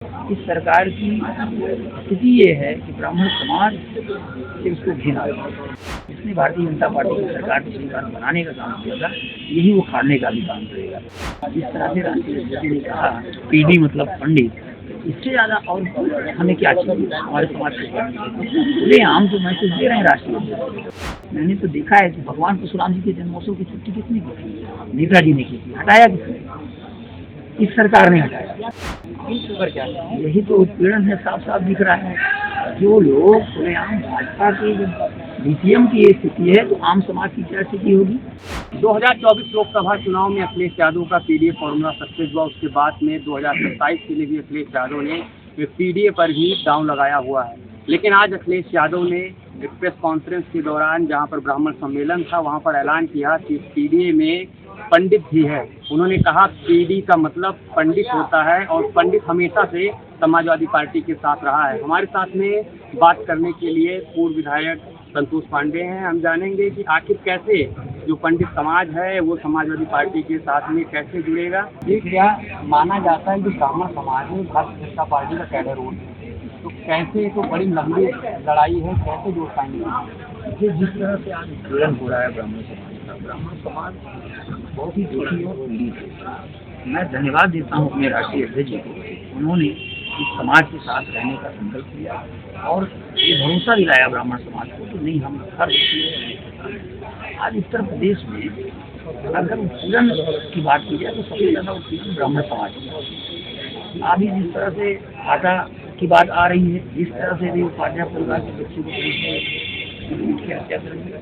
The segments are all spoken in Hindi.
इस सरकार की स्थिति ये है कि ब्राह्मण समाज से उसको घिना है। जिसने भारतीय जनता पार्टी की सरकार पिछली बार बनाने का काम किया था, यही वो खाने का भी काम करेगा। जिस तरह से राष्ट्रीय अध्यक्ष ने कहा पीडी मतलब पंडित, इससे ज्यादा और हमें क्या चाहिए हमारे समाज के लिए। आम तो मैसेज दे रहे हैं राष्ट्रीय अध्यक्ष। मैंने तो देखा है कि भगवान परशुराम जी के जन्मोत्सव की छुट्टी किसने की? नेताजी ने की थी। हटाया किसने? इस सरकार ने हटाया। यही तो उत्पीड़न है, साफ साफ दिख रहा है। जो लोग खुलेआम भाजपा की डीसीएम की ये स्थिति है, तो आम समाज की क्या स्थिति होगी? 2024 लोकसभा चुनाव में अखिलेश यादव का पीडीए फॉर्मूला सक्सेस हुआ। उसके बाद में 2027 के लिए भी अखिलेश यादव ने पीडीए पर ही दांव लगाया हुआ है। लेकिन आज अखिलेश यादव ने एक प्रेस कॉन्फ्रेंस के दौरान, जहां पर ब्राह्मण सम्मेलन था, वहां पर ऐलान किया कि पीडीए में पंडित भी है। उन्होंने कहा पीडी का मतलब पंडित होता है और पंडित हमेशा से समाजवादी पार्टी के साथ रहा है। हमारे साथ में बात करने के लिए पूर्व विधायक संतोष पांडे हैं। हम जानेंगे कि आखिर कैसे जो पंडित समाज है वो समाजवादी पार्टी के साथ में कैसे जुड़ेगा। ये क्या माना जाता है कि ब्राह्मण समाज में भारतीय जनता पार्टी का कैडर रोल है, तो कैसे, तो बड़ी लंबी लड़ाई है, कैसे जोड़ पाएंगे? जिस तरह से आज उत्पीड़न हो रहा है ब्राह्मण समाज बहुत ही दुखी और पीड़ित है। मैं धन्यवाद देता हूँ अपने राष्ट्रीय अध्यक्ष जी को। उन्होंने इस समाज के साथ रहने का संकल्प किया और ये भरोसा दिलाया ब्राह्मण समाज को कि नहीं, हम हर आज उत्तर प्रदेश में अगर उत्पीड़न की बात की जाए तो सबसे ज्यादा उत्पीड़न ब्राह्मण समाज की। अभी जिस तरह से आटा की बात आ रही है, जिस तरह से भी उपाध्याय परिवार के बच्चे को पुलिस की हत्या कर दी,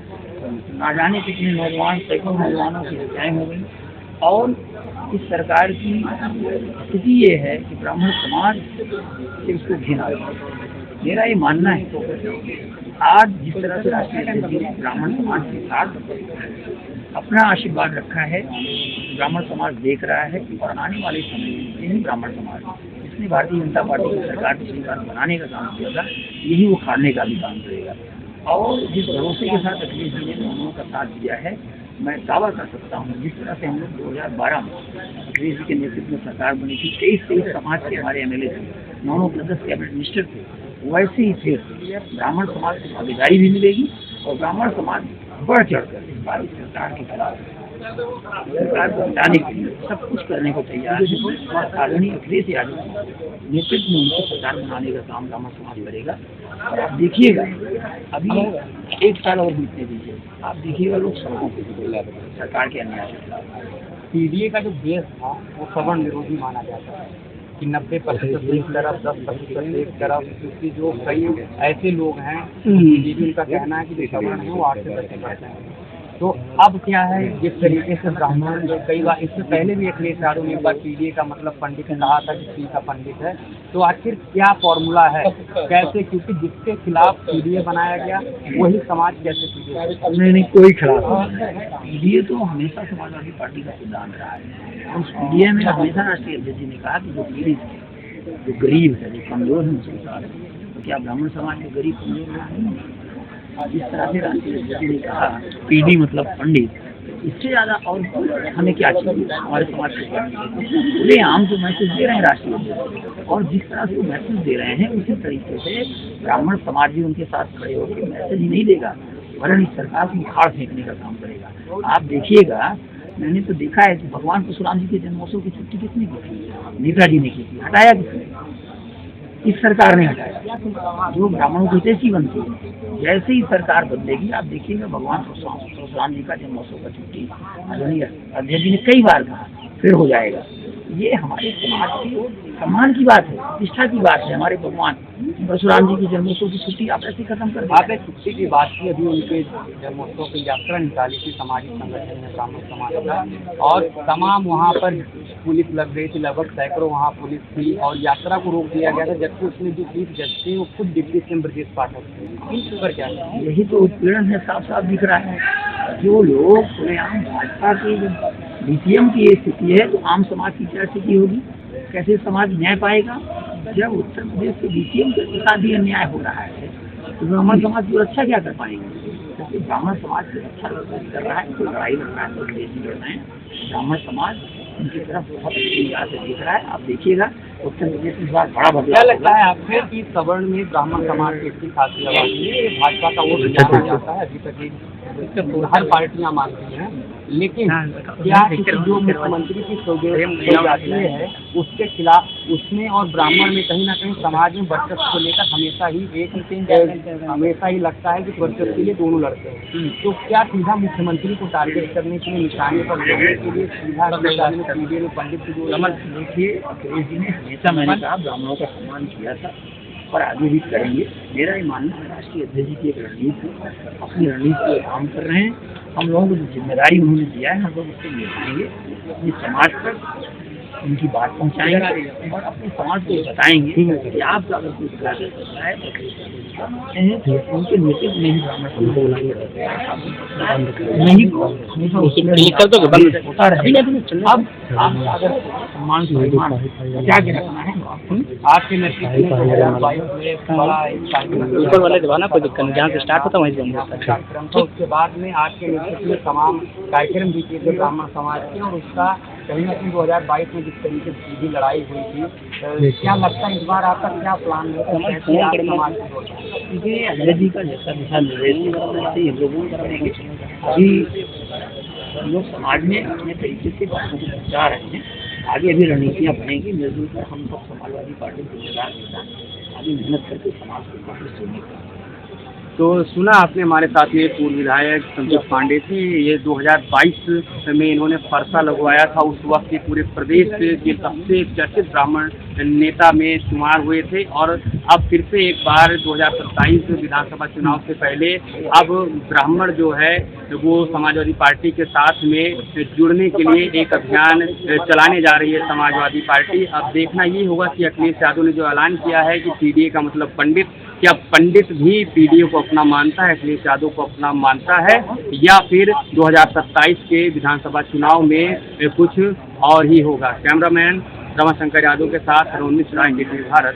ना जाने कितने नौजवान, सैकड़ों नौजवानों की हत्याएं हो गई। और इस सरकार की स्थिति ये है कि ब्राह्मण समाज से उसको घिना है। मेरा ये मानना है तो आज जिस तरह से राष्ट्रीय अध्यक्ष जी ने ब्राह्मण समाज के साथ अपना आशीर्वाद रखा है, ब्राह्मण समाज देख रहा है और आने वाले समय में ही ब्राह्मण समाज जिसने भारतीय जनता पार्टी की सरकार पिछली बार बनाने का काम किया था, यही वो खाने का भी काम करेगा। और जिस भरोसे के साथ अखिलेश जी ने दोनों का साथ दिया है, मैं दावा कर सकता हूँ जिस तरह से हम लोग 2012 में अखिलेश जी के नेतृत्व में सरकार बनी थी, 23 समाज के हमारे एमएलए थे, 9 10 कैबिनेट मिनिस्टर थे, वैसे ही फिर ब्राह्मण समाज को भागीदारी भी मिलेगी और ब्राह्मण समाज बढ़ चढ़कर इस बार सरकार के खिलाफ सरकार को हटाने के लिए सब कुछ करने को तैयार है। आदरणीय अखिलेश यादव नेतृत्व में उनको सरकार बनाने का काम ब्राह्मण समाज करेगा। और आप देखिएगा, अभी 1 साल और बीतने दीजिए, आप देखिएगा लोग सड़कों पर सरकार के अन्याय के खिलाफ। पीडीए का जो बेस था वो सवर्ण विरोधी माना जाता है कि 90% एक तरफ, 10% एक तरफ, क्योंकि जो कई ऐसे लोग हैं जिनका कहना है कि जो सवर्ण है वो 8 से 10% है। तो अब क्या है, जिस तरीके से ब्राह्मण कई बार, इससे पहले भी अखिलेश यादव ने एक बार पीडीए का मतलब पंडित कहा था कि पी का पंडित है, तो आखिर क्या फॉर्मूला है, कैसे, क्योंकि जिसके खिलाफ पीडीए बनाया गया वही समाज कैसे पीडीए? नहीं, कोई खिलाफ पीडीए तो हमेशा समाजवादी पार्टी का सिद्धांत रहा है। उस पीडीए में हमेशा राष्ट्रीय अध्यक्ष जी ने कहा कि जो पीड़ित है, जो गरीब है, जो कमजोर है, उसके साथ है। तो क्या ब्राह्मण समाज में गरीब कमजोर नहीं है? जिस तरह से राष्ट्रीय अध्यक्ष जी ने कहा पीडी मतलब पंडित, इससे ज्यादा और हमें क्या चाहिए हमारे समाज के लिए। आम तो मैसेज दे रहे हैं राष्ट्रीय अध्यक्ष, और जिस तरह से वो मैसेज दे रहे हैं उसी तरीके से ब्राह्मण समाज भी उनके साथ खड़े होकर मैसेज ही नहीं देगा, वरन इस सरकार को उखाड़ फेंकने का काम करेगा। आप देखिएगा, मैंने तो देखा है कि भगवान परशुराम जी के जन्मोत्सव की छुट्टी किसने की थी? नेताजी ने की थी। हटाया किसने? इस सरकार ने हटाया। जो ब्राह्मणों की हितैषी बनती है, जैसे ही सरकार बदलेगी आप देखिएगा भगवान परशुराम जी का जन्मोत्सव का छुट्टी आदरणीय अध्यक्ष जी ने कई बार कहा, फिर हो जाएगा। ये हमारे समाज के सम्मान की बात है, प्रतिष्ठा की बात है। हमारे भगवान परशुराम जी की जन्मोत्सव की छुट्टी आप ऐसे खत्म कर, आपने छुट्टी की बात की, अभी उनके जन्मोत्सव की यात्रा निकाली थी सामाजिक संगठन में ब्राह्मण समाज का, और तमाम वहाँ पर पुलिस लग गई थी, लगभग सैकड़ों वहाँ पुलिस थी और यात्रा को रोक दिया गया था, जबकि उसमें जो चीफ जज थे वो खुद डिप्टी सीएम ब्रजेश पाठक। इन पर क्या है? यही तो उत्पीड़न है, साफ साफ दिख रहा है। जो लोग खुलेआम भाजपा की डीसीएम की ये स्थिति है, तो आम समाज की क्या स्थिति होगी? कैसे समाज न्याय पाएगा? जब उत्तर प्रदेश के डीसीएम के साथ भी अन्याय हो रहा है तो ब्राह्मण समाज की रक्षा क्या कर पाएंगे? ब्राह्मण समाज की रक्षा कर रहा है, तो लड़ाई लड़ रहा है, तो देश लड़ रहे हैं। ब्राह्मण समाज उनकी तरफ बहुत अच्छी निगाह से देख रहा है। आप देखिएगा उत्तर प्रदेश में इस बार बड़ा क्या बदलाव लगता है आपको कि सवर्ण में ब्राह्मण समाज की इतनी खासी आबादी है, ये भाजपा का वोट माना जाता है अभी तक हर पार्टियां मानती हैं, लेकिन क्या जो मुख्यमंत्री की सौगाती है उसके खिलाफ उसमें और ब्राह्मण में कहीं ना कहीं समाज में वर्चस्व को लेकर हमेशा ही लगता है कि वर्चस्व के लिए दोनों लड़ते हैं, तो क्या सीधा मुख्यमंत्री को टारगेट करने के लिए, निशाने पर लेने के लिए सीधा पीडीए में पंडित की जो देखिए अखिलेश जी ने हमेशा मैंने कहा ब्राह्मणों का सम्मान किया था और आगे भी करेंगे। मेरा ये मानना है राष्ट्रीय अध्यक्ष जी की एक रणनीति अपनी रणनीति पे काम कर रहे हैं। हम लोगों को जो जिम्मेदारी उन्होंने दिया है हम लोग उससे निभाएंगे, अपने समाज तक उनकी बात पहुंचाएंगे और अपने समाज को बताएंगे कि आप अगर कोई कार्य करता है उनके नेतृत्व में ही ब्राह्मण नहीं होता रहेगा। अब आप अगर सम्मान क्या रखना है आपके ऊपर वाले दबाना कोई दिक्कत नहीं, जहाँ से स्टार्ट होता वहीं से बंद होता है। तो उसके बाद में आज के नेतृत्व में तमाम कार्यक्रम भी किए थे ब्राह्मण समाज के, और उसका कहीं ना कहीं 2022 में जिस तरीके से सीधी लड़ाई हुई थी, क्या लगता है इस बार आपका क्या प्लान है समाज क्योंकि अजय जी का जैसा दिशा निर्देश वैसे हम लोगों को करेंगे। अभी हम लोग समाज में अपने तरीके से बातों को पहुँचा रहे हैं, आगे अभी रणनीतियाँ बनेंगी। मिलजुल कर हम सब समाजवादी पार्टी के जिम्मेदार नेता आगे मेहनत करके समाज को वापस जोड़ने का। तो सुना आपने हमारे साथ में पूर्व विधायक संतोष पांडे थे, ये 2022 में इन्होंने फरसा लगवाया था। उस वक्त ये पूरे प्रदेश के सबसे चर्चित ब्राह्मण नेता में शुमार हुए थे, और अब फिर से एक बार 2027 विधानसभा चुनाव से पहले अब ब्राह्मण जो है वो समाजवादी पार्टी के साथ में जुड़ने के लिए एक अभियान चलाने जा रही है समाजवादी पार्टी। अब देखना ये होगा कि अखिलेश यादव ने जो ऐलान किया है कि पीडीए का मतलब पंडित, क्या पंडित भी पीडीए को अपना मानता है, अखिलेश यादव को अपना मानता है, या फिर 2027 के विधानसभा चुनाव में कुछ और ही होगा। कैमरामैन रमाशंकर यादव के साथ रोनित राय, भारत।